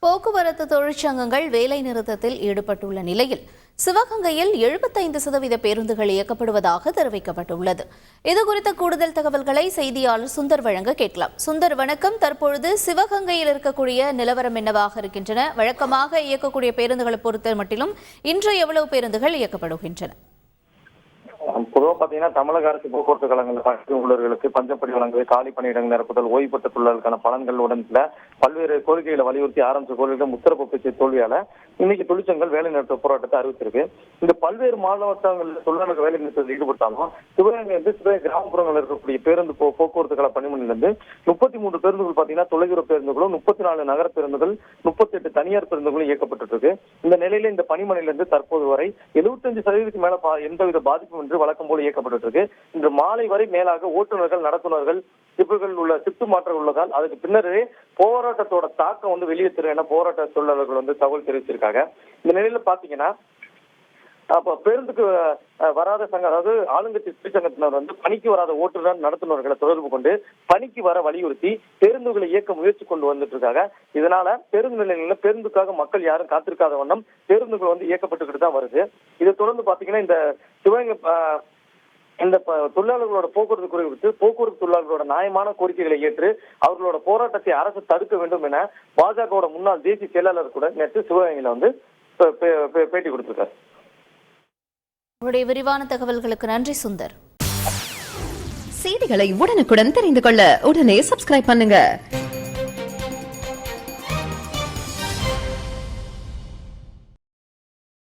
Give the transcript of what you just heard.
போக்குவரத்து தொழிற்சங்கங்கள் வேலை நிறுத்தத்தில் ஈடுபட்டுள்ள நிலையில் சிவகங்கையில் 75% பேருந்துகள் இயக்கப்படுவதாக தெரிவிக்கப்பட்டுள்ளது. இதுகுறித்த கூடுதல் தகவல்களை செய்தியாளர் சுந்தர் வழங்க கேட்கலாம். சுந்தர், வணக்கம். தற்பொழுது சிவகங்கையில் இருக்கக்கூடிய நிலவரம் என்னவாக இருக்கின்றன? வழக்கமாக இயக்கக்கூடிய பேருந்துகளை பொறுத்த மட்டிலும் இன்று எவ்வளவு பேருந்துகள் இயக்கப்படுகின்றன? பொதுவாக பார்த்தீங்கன்னா தமிழக அரசு போக்குவரத்து கழகங்கள் பணி ஊழியர்களுக்கு பஞ்சப்படி வழங்குவது, காலி பணியிடங்கள் நிரப்புதல், ஓய்வு பெற்ற தொழிலாளர்களுக்கான பலன்களுடன் பல்வேறு கோரிக்கைகளை வலியுறுத்தி ஆரம்பிச்ச கோரிக்கைகள் உத்தரவு பேச்சு தோல்வியால இன்னைக்கு தொழிற்சங்கங்கள் வேலை நிறுத்த போராட்டத்தை அறிவிச்சிருக்கு. இந்த பல்வேறு மாவட்டங்களில் தொழிலாளர்கள் வேலை நிறுத்தத்தில் ஈடுபட்டாலும் சிவகங்கை கிராமப்புறங்களில் இருக்கக்கூடிய பேருந்து போக்குவரத்து கழக பணிமனையிலிருந்து 33 பேருந்துகள் பார்த்தீங்கன்னா தொலைதூர பேருந்துகளும், 34 நகர பேருந்துகள், 38 தனியார் பேருந்துகளும் இயக்கப்பட்டு இருக்கு. இந்த நிலையில இந்த பணிமனையிலிருந்து தற்போது வரை 75% மேல எந்தவித பாதிப்பும் என்று வழக்கம் போல இயக்கப்பட்டு இருக்கு. இன்று மாலை வரை மேலாக ஓட்டுநர்கள், நடத்துனர்கள், சிப்புகள் உள்ள சிப்ட் மாற்றம் உள்ளதால் அதுக்கு பின்னரே போராட்டத்தோட தாக்கம் வெளியே தெரியும் என போராட்ட தொழிலாளர்கள் தகவல் தெரிவிச்சிருக்காங்க. இந்த நிலையில பாத்தீங்கன்னா அப்ப பேருந்துக்கு வராத சங்கம், அதாவது ஆளுங்கட்சி தொழிற்சங்கத்தினர் பணிக்கு வராத ஓட்டுநர், நடத்துனர்களை தொடர்பு கொண்டு பணிக்கு வர வலியுறுத்தி பேருந்துகளை இயக்க முயற்சி கொண்டு வந்துட்டு இருக்காங்க. இதனால பேருந்து நிலையங்களில் பேருந்துக்காக மக்கள் யாரும் காத்திருக்காத வண்ணம் பேருந்துகள் இயக்கப்பட்டுக்கிட்டு தான் வருது. இதை தொடர்ந்து பாத்தீங்கன்னா இந்த சிவகங்கை இந்த தொழிலாளர்களோட போக்குவரத்து குறித்து போக்குவரத்து தொழிலாளர்களோட நியாயமான கோரிக்கைகளை ஏற்று அவர்களோட போராட்டத்தை அரசு தடுக்க வேண்டும் என பாஜகவோட முன்னாள் தேசிய செயலாளர் கூட நேற்று சிவகங்கையில பேட்டி கொடுத்திருக்காரு. உங்களுடைய விரிவான தகவல்களுக்கு நன்றி சுந்தர். செய்திகளை உடனுக்குடன் தெரிந்து கொள்ள உடனே சப்ஸ்கிரைப் பண்ணுங்க.